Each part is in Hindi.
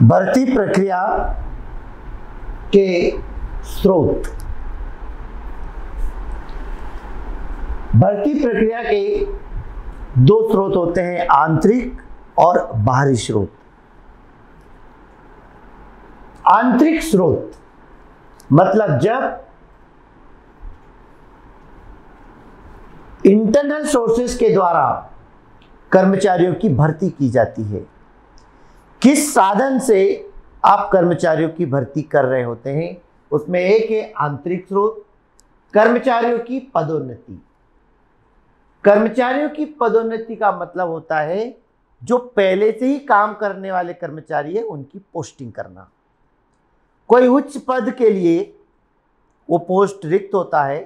भर्ती प्रक्रिया के स्रोत। भर्ती प्रक्रिया के दो स्रोत होते हैं, आंतरिक और बाहरी स्रोत। आंतरिक स्रोत मतलब जब इंटरनल सोर्सेस के द्वारा कर्मचारियों की भर्ती की जाती है। किस साधन से आप कर्मचारियों की भर्ती कर रहे होते हैं, उसमें एक है आंतरिक स्रोत, कर्मचारियों की पदोन्नति। कर्मचारियों की पदोन्नति का मतलब होता है जो पहले से ही काम करने वाले कर्मचारी है उनकी पोस्टिंग करना। कोई उच्च पद के लिए वो पोस्ट रिक्त होता है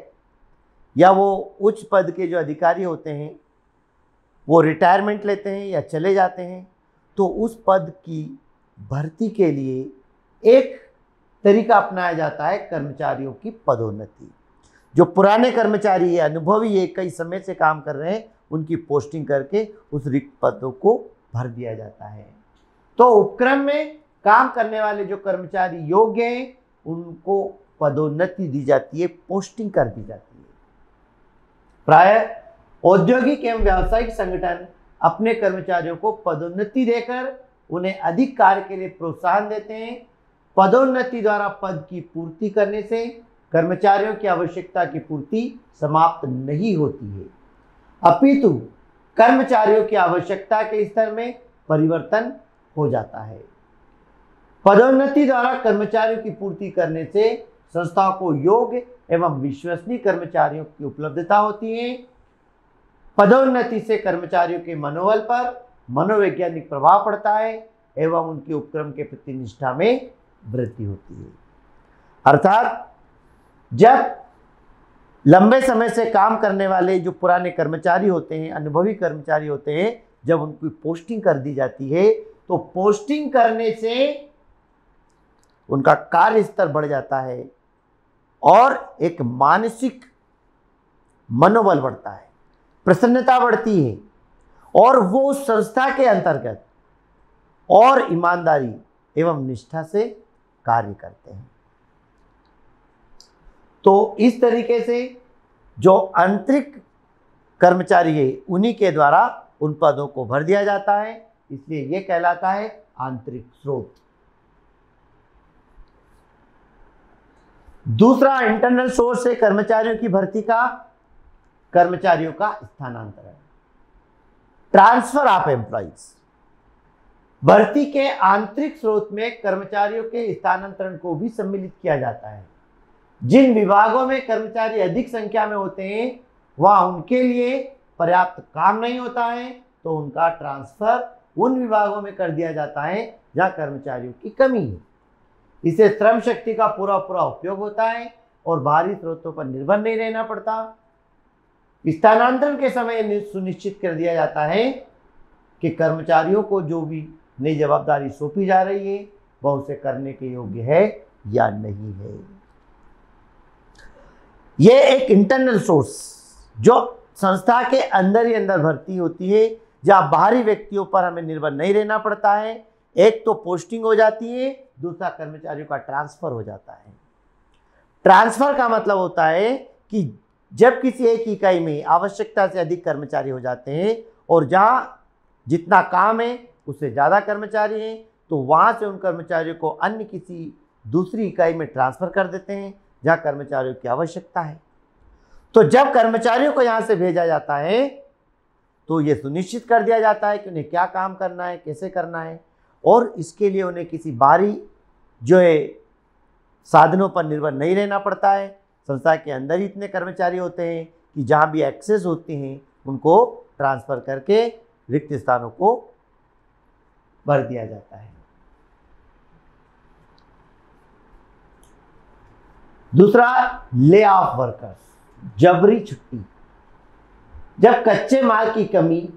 या वो उच्च पद के जो अधिकारी होते हैं वो रिटायरमेंट लेते हैं या चले जाते हैं, तो उस पद की भर्ती के लिए एक तरीका अपनाया जाता है कर्मचारियों की पदोन्नति। जो पुराने कर्मचारी है, अनुभवी है, कई समय से काम कर रहे हैं, उनकी पोस्टिंग करके उस रिक्त पदों को भर दिया जाता है। तो उपक्रम में काम करने वाले जो कर्मचारी योग्य हैं उनको पदोन्नति दी जाती है, पोस्टिंग कर दी जाती है। प्रायः औद्योगिक एवं व्यावसायिक संगठन अपने कर्मचारियों को पदोन्नति देकर उन्हें अधिक कार्य के लिए प्रोत्साहन देते हैं। पदोन्नति द्वारा पद की पूर्ति करने से कर्मचारियों की आवश्यकता की पूर्ति समाप्त नहीं होती है, अपितु कर्मचारियों की आवश्यकता के स्तर में परिवर्तन हो जाता है। पदोन्नति द्वारा कर्मचारियों की पूर्ति करने से संस्थाओं को योग्य एवं विश्वसनीय कर्मचारियों की उपलब्धता होती है। पदोन्नति से कर्मचारियों के मनोबल पर मनोवैज्ञानिक प्रभाव पड़ता है एवं उनके उपक्रम के प्रति निष्ठा में वृद्धि होती है। अर्थात जब लंबे समय से काम करने वाले जो पुराने कर्मचारी होते हैं, अनुभवी कर्मचारी होते हैं, जब उनकी पोस्टिंग कर दी जाती है तो पोस्टिंग करने से उनका कार्य स्तर बढ़ जाता है और एक मानसिक मनोबल बढ़ता है, प्रसन्नता बढ़ती है और वो उस संस्था के अंतर्गत और ईमानदारी एवं निष्ठा से कार्य करते हैं। तो इस तरीके से जो आंतरिक कर्मचारी है उन्हीं के द्वारा उन पदों को भर दिया जाता है, इसलिए यह कहलाता है आंतरिक स्रोत। दूसरा इंटरनल सोर्स है कर्मचारियों की भर्ती का, कर्मचारियों का स्थानांतरण, ट्रांसफर ऑफ एम्प्लॉइज। भर्ती के आंतरिक स्रोत में कर्मचारियों के स्थानांतरण को भी सम्मिलित किया जाता है। जिन विभागों में कर्मचारी अधिक संख्या में होते हैं वहां उनके लिए पर्याप्त काम नहीं होता है तो उनका ट्रांसफर उन विभागों में कर दिया जाता है जहां कर्मचारियों की कमी है। इससे श्रम शक्ति का पूरा उपयोग होता है और बाहरी स्रोतों पर निर्भर नहीं रहना पड़ता। स्थानांतरण के समय सुनिश्चित कर दिया जाता है कि कर्मचारियों को जो भी नई जवाबदारी सौंपी जा रही है वह उसे करने के योग्य है या नहीं है। यह एक इंटरनल सोर्स जो संस्था के अंदर ही अंदर भर्ती होती है, जहां बाहरी व्यक्तियों पर हमें निर्भर नहीं रहना पड़ता है। एक तो पोस्टिंग हो जाती है, दूसरा कर्मचारियों का ट्रांसफर हो जाता है। ट्रांसफर का मतलब होता है कि जब किसी एक इकाई में आवश्यकता से अधिक कर्मचारी हो जाते हैं और जहां जितना काम है उससे ज़्यादा कर्मचारी हैं तो वहां से उन कर्मचारियों को अन्य किसी दूसरी इकाई में ट्रांसफ़र कर देते हैं जहां कर्मचारियों की आवश्यकता है। तो जब कर्मचारियों को यहाँ से भेजा जाता है तो ये सुनिश्चित कर दिया जाता है कि उन्हें क्या काम करना है, कैसे करना है, और इसके लिए उन्हें किसी बाहरी जो है साधनों पर निर्भर नहीं रहना पड़ता है। संस्था के अंदर ही इतने कर्मचारी होते हैं कि जहाँ भी एक्सेस होती हैं उनको ट्रांसफ़र करके रिक्त स्थानों को भर दिया जाता है। दूसरा, ले ऑफ वर्कर्स, जबरी छुट्टी। जब कच्चे माल की कमी,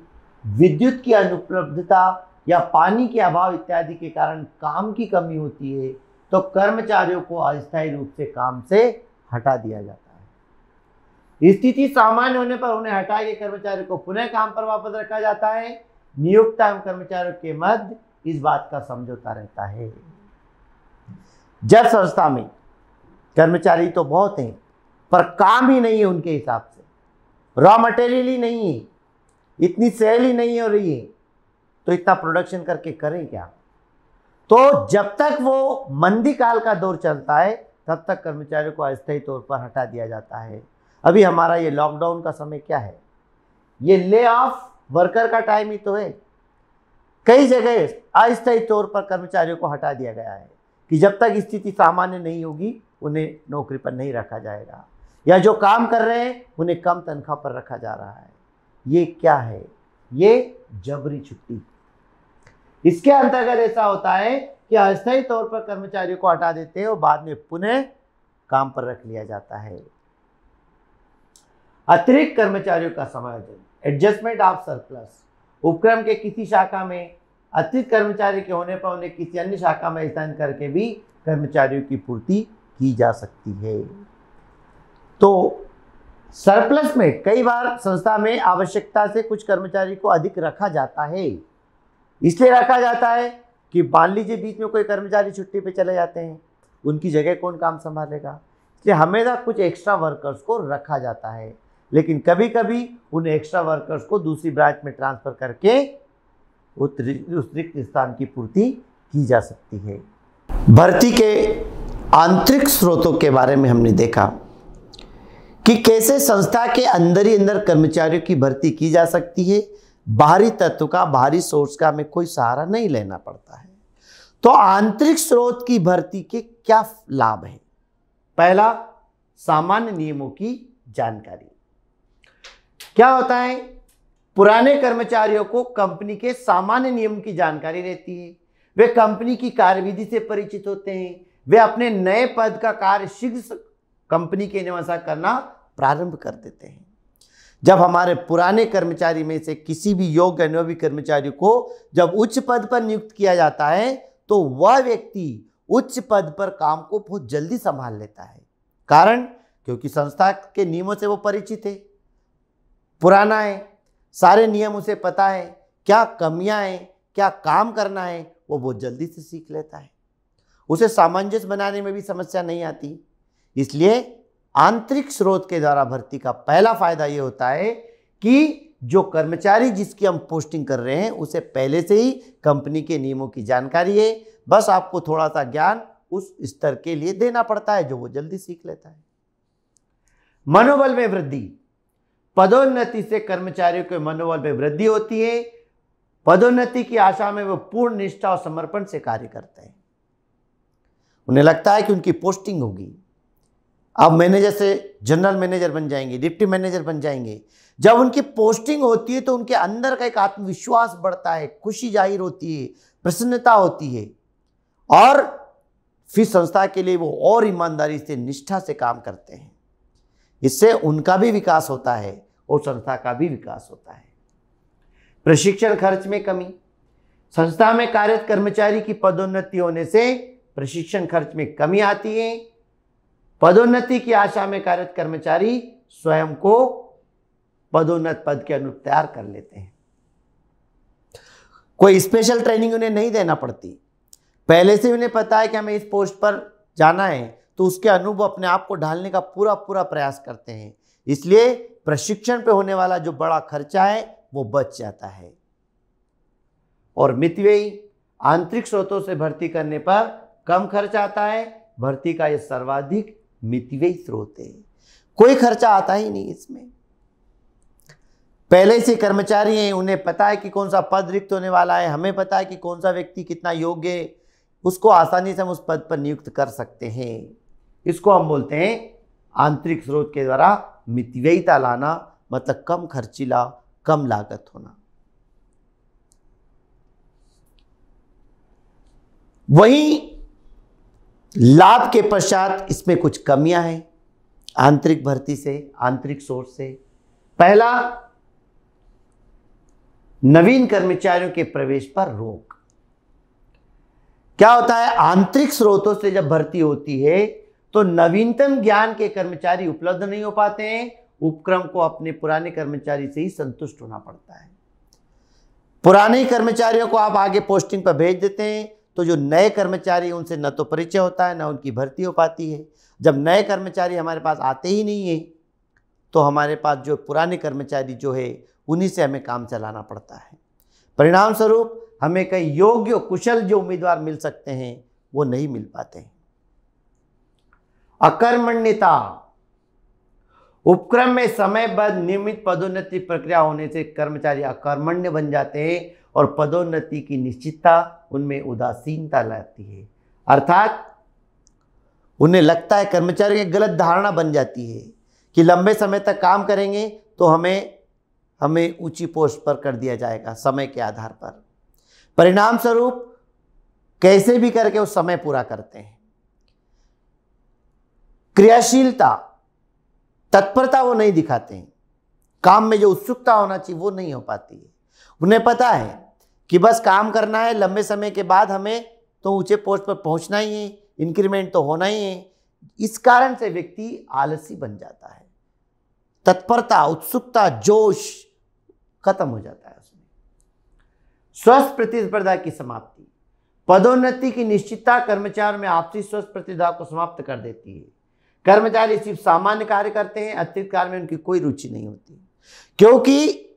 विद्युत की अनुपलब्धता या पानी के अभाव इत्यादि के कारण काम की कमी होती है तो कर्मचारियों को अस्थायी रूप से काम से हटा दिया जाता है। स्थिति सामान्य होने पर उन्हें हटाए गए कर्मचारियों को पुनः काम पर वापस रखा जाता है। नियोक्ता एवं कर्मचारियों के मध्य इस बात का समझौता रहता है। जब संस्था में कर्मचारी तो बहुत हैं पर काम ही नहीं है उनके हिसाब से, रॉ मटेरियल ही नहीं है, इतनी सेल ही नहीं हो रही है, तो इतना प्रोडक्शन करके करें क्या? तो जब तक वो मंदी काल का दौर चलता है तब तक कर्मचारियों को अस्थायी तौर पर हटा दिया जाता है। अभी हमारा ये लॉकडाउन का समय क्या है? ये ले ऑफ वर्कर का टाइम ही तो है। कई जगह अस्थायी तौर पर कर्मचारियों को हटा दिया गया है कि जब तक स्थिति सामान्य नहीं होगी उन्हें नौकरी पर नहीं रखा जाएगा, या जो काम कर रहे हैं उन्हें कम तनख्वाह पर रखा जा रहा है। ये क्या है? ये जबरी छुट्टी। इसके अंतर्गत ऐसा होता है कि अस्थायी तौर पर कर्मचारियों को हटा देते हैं और बाद में पुनः काम पर रख लिया जाता है। अतिरिक्त कर्मचारियों का समायोजन, एडजस्टमेंट ऑफ सरप्लस। उपक्रम के किसी शाखा में अतिरिक्त कर्मचारी के होने पर उन्हें किसी अन्य शाखा में स्थानांतरण करके भी कर्मचारियों की पूर्ति की जा सकती है। तो सरप्लस में कई बार संस्था में आवश्यकता से कुछ कर्मचारी को अधिक रखा जाता है। इसलिए रखा जाता है कि मान लीजिए बीच में कोई कर्मचारी छुट्टी पे चले जाते हैं, उनकी जगह कौन काम संभालेगा? इसलिए हमेशा कुछ एक्स्ट्रा वर्कर्स को रखा जाता है, लेकिन कभी कभी उन एक्स्ट्रा वर्कर्स को दूसरी ब्रांच में ट्रांसफर करके उस रिक्त स्थान की पूर्ति की जा सकती है। भर्ती के आंतरिक स्रोतों के बारे में हमने देखा कि कैसे संस्था के अंदर ही अंदर कर्मचारियों की भर्ती की जा सकती है। बाहरी तत्व का, बाहरी सोर्स का हमें कोई सहारा नहीं लेना पड़ता है। तो आंतरिक स्रोत की भर्ती के क्या लाभ हैं? पहला, सामान्य नियमों की जानकारी। क्या होता है? पुराने कर्मचारियों को कंपनी के सामान्य नियम की जानकारी रहती है, वे कंपनी की कार्यविधि से परिचित होते हैं, वे अपने नए पद का कार्य शीघ्र कंपनी के निवास करना प्रारंभ कर देते हैं। जब हमारे पुराने कर्मचारी में से किसी भी योग्य अनुभवी कर्मचारी को जब उच्च पद पर नियुक्त किया जाता है तो वह व्यक्ति उच्च पद पर काम को बहुत जल्दी संभाल लेता है। कारण, क्योंकि संस्था के नियमों से वो परिचित है, पुराना है, सारे नियम उसे पता है, क्या कमियां हैं, क्या काम करना है, वो बहुत जल्दी से सीख लेता है। उसे सामंजस्य बनाने में भी समस्या नहीं आती। इसलिए आंतरिक स्रोत के द्वारा भर्ती का पहला फायदा ये होता है कि जो कर्मचारी जिसकी हम पोस्टिंग कर रहे हैं उसे पहले से ही कंपनी के नियमों की जानकारी है, बस आपको थोड़ा सा ज्ञान उस स्तर के लिए देना पड़ता है जो वो जल्दी सीख लेता है। मनोबल में वृद्धि। पदोन्नति से कर्मचारियों के मनोबल में वृद्धि होती है। पदोन्नति की आशा में वो पूर्ण निष्ठा और समर्पण से कार्य करते हैं। उन्हें लगता है कि उनकी पोस्टिंग होगी, अब मैनेजर से जनरल मैनेजर बन जाएंगे, डिप्टी मैनेजर बन जाएंगे। जब उनकी पोस्टिंग होती है तो उनके अंदर का एक आत्मविश्वास बढ़ता है, खुशी जाहिर होती है, प्रसन्नता होती है, और फिर संस्था के लिए वो और ईमानदारी से, निष्ठा से काम करते हैं। इससे उनका भी विकास होता है और संस्था का भी विकास होता है। प्रशिक्षण खर्च में कमी। संस्था में कार्यरत कर्मचारी की पदोन्नति होने से प्रशिक्षण खर्च में कमी आती है। पदोन्नति की आशा में कार्यरत कर्मचारी स्वयं को पदोन्नत पद के अनुरूप तैयार कर लेते हैं। कोई स्पेशल ट्रेनिंग उन्हें नहीं देना पड़ती, पहले से उन्हें पता है कि हमें इस पोस्ट पर जाना है, तो उसके अनुरूप अपने आप को ढालने का पूरा प्रयास करते हैं। इसलिए प्रशिक्षण पे होने वाला जो बड़ा खर्चा है वो बच जाता है। और मितव्ययी। आंतरिक स्रोतों से भर्ती करने पर कम खर्च आता है। भर्ती का यह सर्वाधिक मितव्ययी स्रोत है, कोई खर्चा आता ही नहीं इसमें। पहले से कर्मचारी हैं, उन्हें पता है कि कौन सा पद रिक्त होने वाला है, हमें पता है कि कौन सा व्यक्ति कितना योग्य है, उसको आसानी से हम उस पद पर नियुक्त कर सकते हैं। इसको हम बोलते हैं आंतरिक स्रोत के द्वारा मितव्ययिता लाना, मतलब कम खर्चीला, कम लागत होना। वहीं लाभ के पश्चात इसमें कुछ कमियां हैं आंतरिक भर्ती से, आंतरिक सोर्स से। पहला, नवीन कर्मचारियों के प्रवेश पर रोक। क्या होता है, आंतरिक स्रोतों से जब भर्ती होती है तो नवीनतम ज्ञान के कर्मचारी उपलब्ध नहीं हो पाते हैं। उपक्रम को अपने पुराने कर्मचारी से ही संतुष्ट होना पड़ता है। पुराने कर्मचारियों को आप आगे पोस्टिंग पर भेज देते हैं तो जो नए कर्मचारी उनसे न तो परिचय होता है, न उनकी भर्ती हो पाती है। जब नए कर्मचारी हमारे पास आते ही नहीं है तो हमारे पास जो पुराने कर्मचारी जो है उन्हीं से हमें काम चलाना पड़ता है। परिणाम स्वरूप हमें कई योग्य कुशल जो उम्मीदवार मिल सकते हैं वो नहीं मिल पाते हैं। अकर्मण्यता, उपक्रम में समयबद्ध नियमित पदोन्नति प्रक्रिया होने से कर्मचारी अकर्मण्य बन जाते हैं और पदोन्नति की निश्चितता उनमें उदासीनता लाती है। अर्थात उन्हें लगता है, कर्मचारी की गलत धारणा बन जाती है कि लंबे समय तक काम करेंगे तो हमें ऊंची पोस्ट पर कर दिया जाएगा समय के आधार पर। परिणाम स्वरूप कैसे भी करके वो समय पूरा करते हैं। क्रियाशीलता, तत्परता वो नहीं दिखाते हैं। काम में जो उत्सुकता होना चाहिए वो नहीं हो पाती है। उन्हें पता है कि बस काम करना है, लंबे समय के बाद हमें तो ऊंचे पोस्ट पर पहुंचना ही है, इंक्रीमेंट तो होना ही है। इस कारण से व्यक्ति आलसी बन जाता है। तत्परता, उत्सुकता, जोश खत्म हो जाता है उसमें। स्वस्थ प्रतिस्पर्धा की समाप्ति, पदोन्नति की निश्चितता कर्मचारियों में आपसी स्वस्थ प्रतिस्पर्धा को समाप्त कर देती है। कर्मचारी सिर्फ सामान्य कार्य करते हैं, अतिरिक्त कार्य में उनकी कोई रुचि नहीं होती, क्योंकि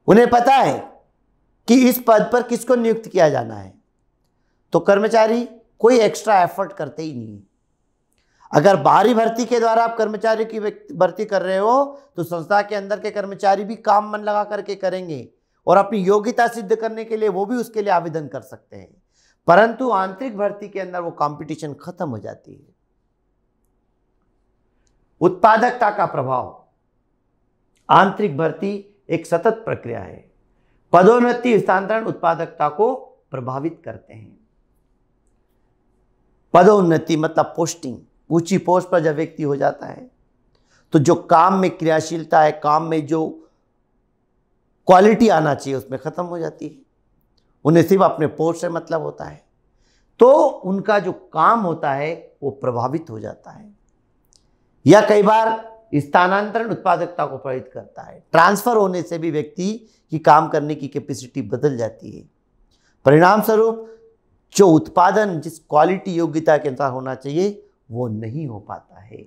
उन्हें पता है कि इस पद पर किसको नियुक्त किया जाना है। तो कर्मचारी कोई एक्स्ट्रा एफर्ट करते ही नहीं है। अगर बाहरी भर्ती के द्वारा आप कर्मचारी की भर्ती कर रहे हो तो संस्था के अंदर के कर्मचारी भी काम मन लगा करके करेंगे और अपनी योग्यता सिद्ध करने के लिए वो भी उसके लिए आवेदन कर सकते हैं। परंतु आंतरिक भर्ती के अंदर वो कंपटीशन खत्म हो जाती है। उत्पादकता का प्रभाव, आंतरिक भर्ती एक सतत प्रक्रिया है। पदोन्नति स्थानांतरण उत्पादकता को प्रभावित करते हैं। पदोन्नति मतलब पोस्टिंग, ऊंची पोस्ट पर जब व्यक्ति हो जाता है तो जो काम में क्रियाशीलता है, काम में जो क्वालिटी आना चाहिए उसमें खत्म हो जाती है। उन्हें सिर्फ अपने पोस्ट से मतलब होता है तो उनका जो काम होता है वो प्रभावित हो जाता है। या कई बार स्थानांतरण उत्पादकता को प्रभावित करता है। ट्रांसफर होने से भी व्यक्ति की काम करने की कैपेसिटी बदल जाती है। परिणाम स्वरूप जो उत्पादन जिस क्वालिटी योग्यता के अनुसार होना चाहिए वो नहीं हो पाता है।